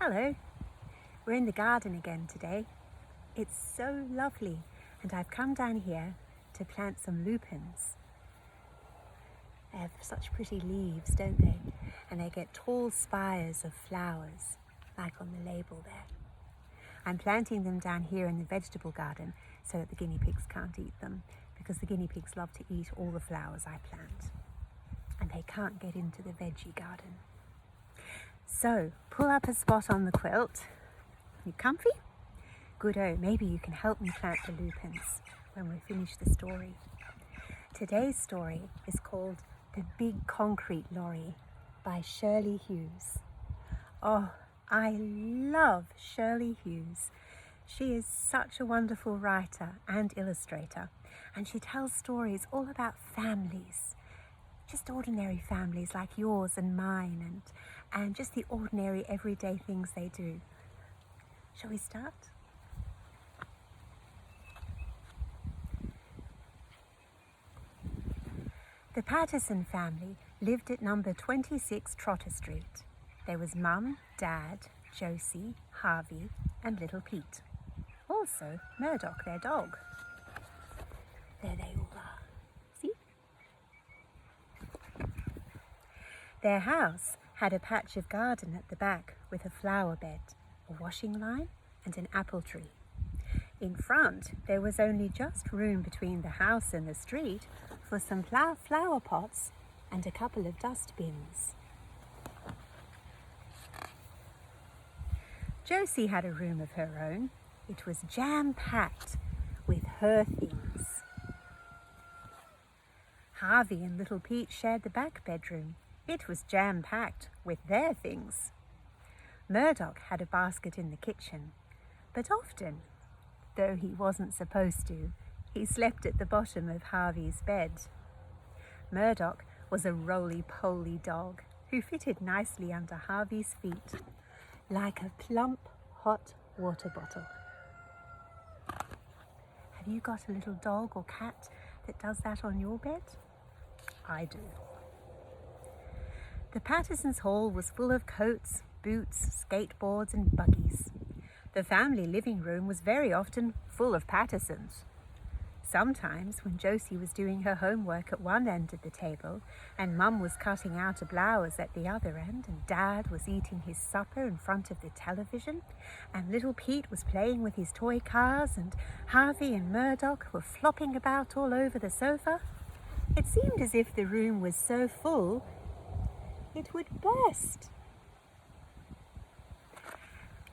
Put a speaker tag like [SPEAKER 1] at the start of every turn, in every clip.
[SPEAKER 1] Hello, we're in the garden again today. It's so lovely, and I've come down here to plant some lupins. They have such pretty leaves, don't they? And they get tall spires of flowers, like on the label there. I'm planting them down here in the vegetable garden so that the guinea pigs can't eat them, because the guinea pigs love to eat all the flowers I plant, and they can't get into the veggie garden. So, pull up a spot on the quilt. You comfy? Good-o, maybe you can help me plant the lupins when we finish the story. Today's story is called The Big Concrete Lorry by Shirley Hughes. Oh, I love Shirley Hughes. She is such a wonderful writer and illustrator, and she tells stories all about families. Just ordinary families like yours and mine, and just the ordinary everyday things they do. Shall we start? The Patterson family lived at number 26 Trotter Street. There was Mum, Dad, Josie, Harvey and little Pete. Also Murdoch, their dog. There they all are. See? Their house had a patch of garden at the back with a flower bed, a washing line and an apple tree. In front, there was only just room between the house and the street for some flower pots and a couple of dustbins. Josie had a room of her own. It was jam-packed with her things. Harvey and little Pete shared the back bedroom. It was jam-packed with their things. Murdoch had a basket in the kitchen, but often, though he wasn't supposed to, he slept at the bottom of Harvey's bed. Murdoch was a roly-poly dog who fitted nicely under Harvey's feet, like a plump, hot water bottle. Have you got a little dog or cat that does that on your bed? I do. The Pattersons' hall was full of coats, boots, skateboards and buggies. The family living room was very often full of Pattersons. Sometimes, when Josie was doing her homework at one end of the table, and Mum was cutting out a blouse at the other end, and Dad was eating his supper in front of the television, and little Pete was playing with his toy cars, and Harvey and Murdoch were flopping about all over the sofa, it seemed as if the room was so full it would burst.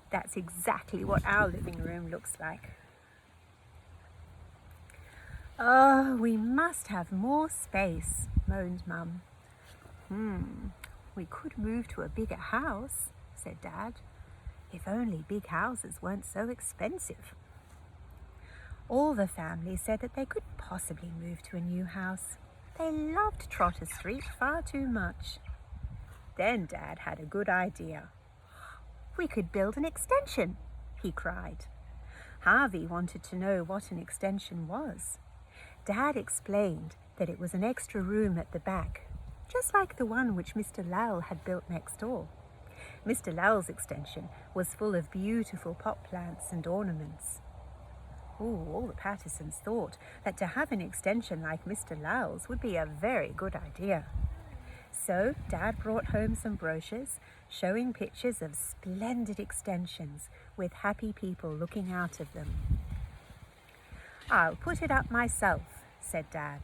[SPEAKER 1] That's exactly what our living room looks like. Oh, we must have more space, moaned Mum. We could move to a bigger house, said Dad. If only big houses weren't so expensive. All the family said that they couldn't possibly move to a new house. They loved Trotter Street far too much. Then Dad had a good idea. We could build an extension, he cried. Harvey wanted to know what an extension was. Dad explained that it was an extra room at the back, just like the one which Mr. Lowell had built next door. Mr. Lowell's extension was full of beautiful pot plants and ornaments. All the Pattersons thought that to have an extension like Mr. Lowell's would be a very good idea. So Dad brought home some brochures showing pictures of splendid extensions with happy people looking out of them. I'll put it up myself, said Dad.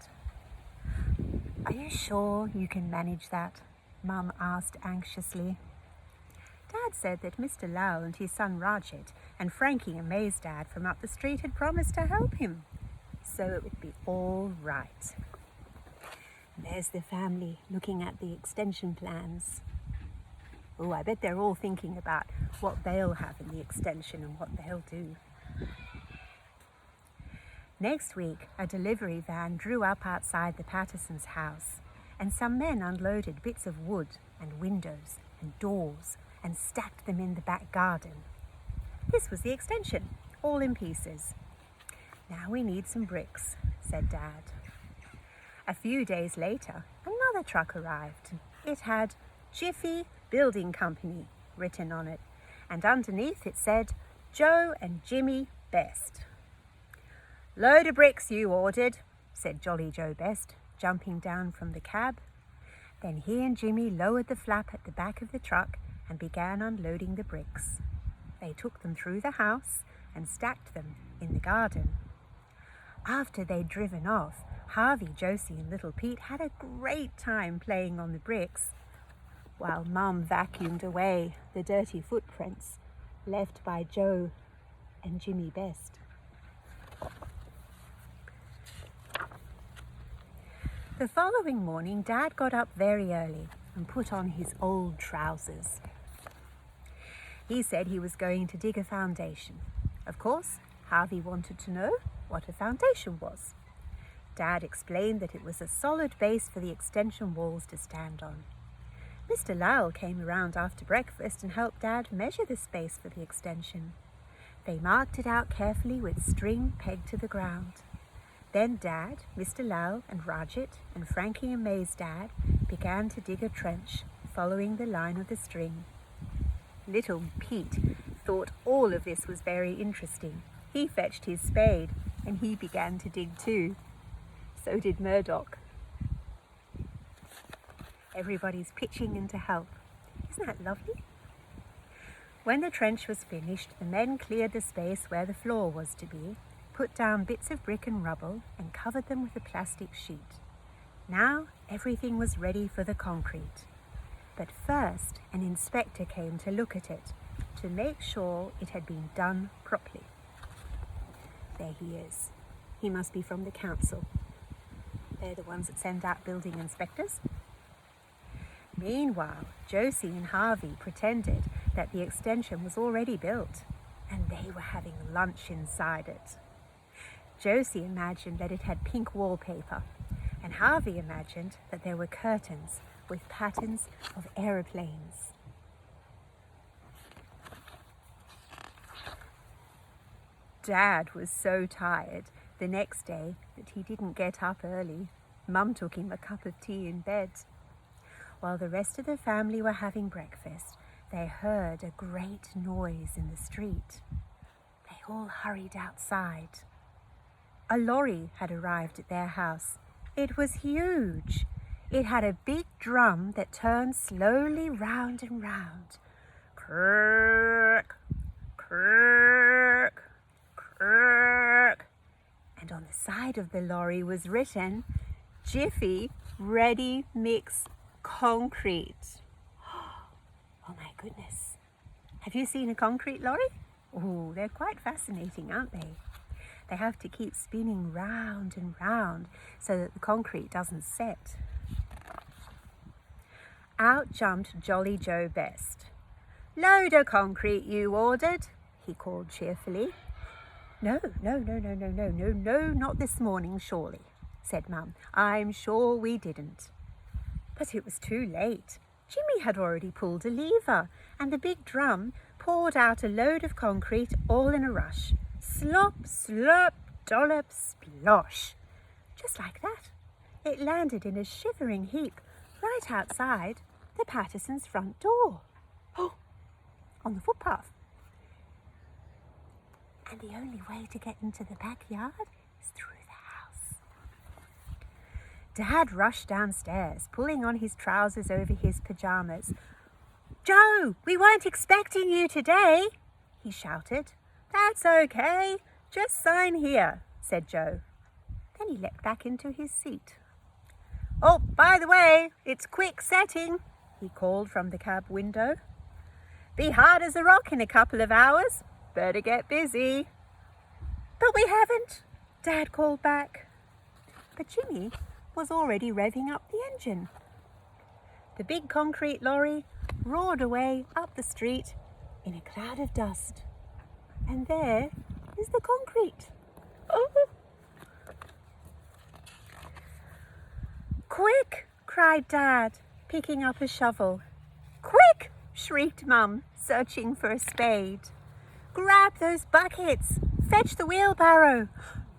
[SPEAKER 1] Are you sure you can manage that? Mum asked anxiously. Dad said that Mr. Lowell and his son Rajat and Frankie and May's dad from up the street had promised to help him, so it would be all right. There's the family looking at the extension plans. Oh, I bet they're all thinking about what they'll have in the extension and what they'll do. Next week, a delivery van drew up outside the Pattersons' house, and some men unloaded bits of wood and windows and doors and stacked them in the back garden. This was the extension, all in pieces. Now we need some bricks, said Dad. A few days later, another truck arrived. It had Jiffy Building Company written on it, and underneath it said, "Joe and Jimmy Best." "Load of bricks you ordered," said Jolly Joe Best, jumping down from the cab. Then he and Jimmy lowered the flap at the back of the truck and began unloading the bricks. They took them through the house and stacked them in the garden. After they'd driven off, Harvey, Josie and little Pete had a great time playing on the bricks, while Mum vacuumed away the dirty footprints left by Joe and Jimmy Best. The following morning, Dad got up very early and put on his old trousers. He said he was going to dig a foundation. Of course, Harvey wanted to know what a foundation was. Dad explained that it was a solid base for the extension walls to stand on. Mr. Lowell came around after breakfast and helped Dad measure the space for the extension. They marked it out carefully with string pegged to the ground. Then Dad, Mr. Lowell and Rajat and Frankie and May's dad began to dig a trench, following the line of the string. Little Pete thought all of this was very interesting. He fetched his spade and he began to dig too. So did Murdoch. Everybody's pitching in to help. Isn't that lovely? When the trench was finished, the men cleared the space where the floor was to be, put down bits of brick and rubble and covered them with a plastic sheet. Now everything was ready for the concrete. But first an inspector came to look at it to make sure it had been done properly. There he is. He must be from the council. They're the ones that send out building inspectors. Meanwhile, Josie and Harvey pretended that the extension was already built and they were having lunch inside it. Josie imagined that it had pink wallpaper and Harvey imagined that there were curtains with patterns of aeroplanes. Dad was so tired the next day that he didn't get up early. Mum took him a cup of tea in bed. While the rest of the family were having breakfast, they heard a great noise in the street. They all hurried outside. A lorry had arrived at their house. It was huge. It had a big drum that turned slowly round and round. Kirk, kirk, kirk. And on the side of the lorry was written, "Jiffy Ready Mix Concrete." Oh my goodness. Have you seen a concrete lorry? Oh, they're quite fascinating, aren't they? They have to keep spinning round and round so that the concrete doesn't set. Out jumped Jolly Joe Best. "Load of concrete you ordered," he called cheerfully. No, not this morning, surely," said Mum. "I'm sure we didn't." But it was too late. Jimmy had already pulled a lever and the big drum poured out a load of concrete all in a rush. Slop, slurp, dollop, splosh. Just like that, it landed in a shivering heap right outside the Pattersons' front door. Oh, on the footpath. And the only way to get into the backyard is through the house. Dad rushed downstairs, pulling on his trousers over his pajamas. "Joe, we weren't expecting you today," he shouted. "That's okay. Just sign here," said Joe. Then he leapt back into his seat. "Oh, by the way, it's quick setting," he called from the cab window. "Be hard as a rock in a couple of hours. Better get busy." "But we haven't," Dad called back. But Jimmy was already revving up the engine. The big concrete lorry roared away up the street in a cloud of dust. And there is the concrete. Oh. "Quick!" cried Dad, picking up a shovel. "Quick!" shrieked Mum, searching for a spade. "Grab those buckets! Fetch the wheelbarrow!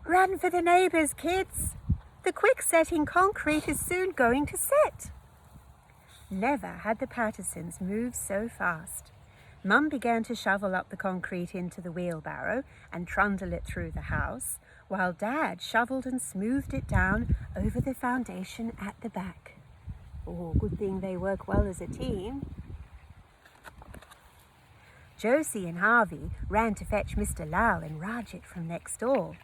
[SPEAKER 1] Run for the neighbours, kids! The quick-setting concrete is soon going to set." Never had the Pattersons moved so fast. Mum began to shovel up the concrete into the wheelbarrow and trundle it through the house, while Dad shoveled and smoothed it down over the foundation at the back. Oh, good thing they work well as a team. Josie and Harvey ran to fetch Mr. Lal and Rajat from next door,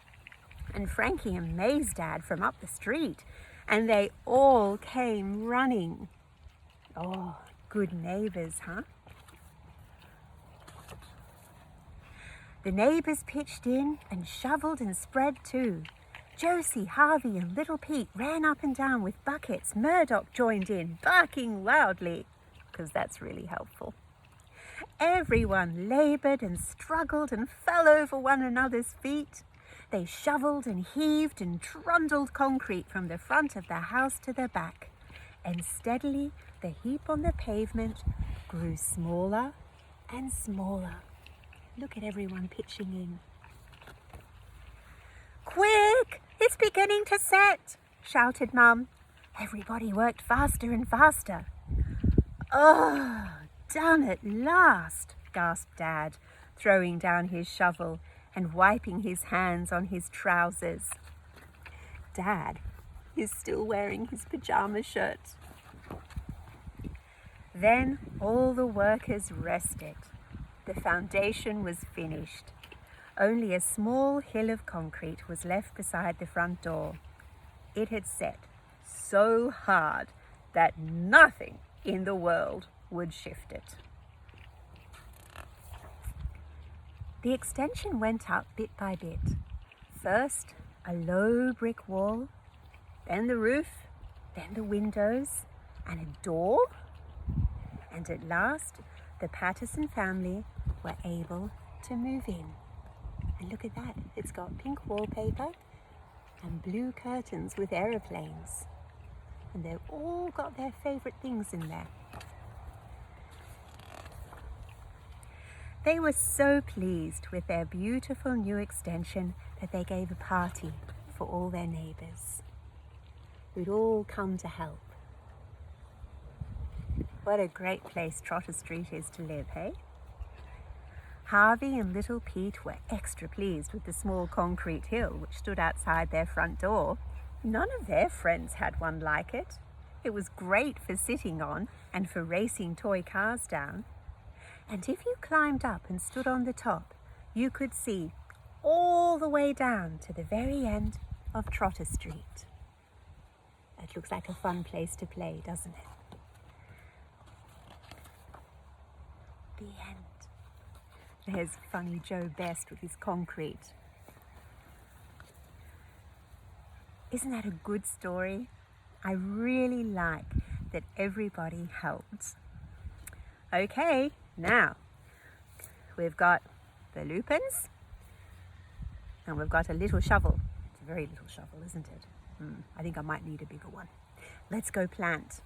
[SPEAKER 1] and Frankie and May's dad from up the street, and they all came running. Oh, good neighbours, huh? The neighbours pitched in and shovelled and spread too. Josie, Harvey and little Pete ran up and down with buckets. Murdoch joined in, barking loudly, because that's really helpful. Everyone laboured and struggled and fell over one another's feet. They shovelled and heaved and trundled concrete from the front of the house to the back, and steadily the heap on the pavement grew smaller and smaller. Look at everyone pitching in. "Quick! It's beginning to set!" shouted Mum. Everybody worked faster and faster. "Oh, done at last!" gasped Dad, throwing down his shovel and wiping his hands on his trousers. Dad is still wearing his pyjama shirt. Then all the workers rested. The foundation was finished. Only a small hill of concrete was left beside the front door. It had set so hard that nothing in the world would shift it. The extension went up bit by bit. First, a low brick wall, then the roof, then the windows, and a door. And at last, the Patterson family were able to move in. And look at that, it's got pink wallpaper and blue curtains with aeroplanes. And they've all got their favourite things in there. They were so pleased with their beautiful new extension that they gave a party for all their neighbours, who'd all come to help. What a great place Trotter Street is to live, hey? Harvey and little Pete were extra pleased with the small concrete hill which stood outside their front door. None of their friends had one like it. It was great for sitting on and for racing toy cars down. And if you climbed up and stood on the top, you could see all the way down to the very end of Trotter Street. It looks like a fun place to play, doesn't it? The end. There's funny Joe Best with his concrete. Isn't that a good story? I really like that everybody helped. Okay, now we've got the lupins and we've got a little shovel. It's a very little shovel, isn't it? I think I might need a bigger one. Let's go plant.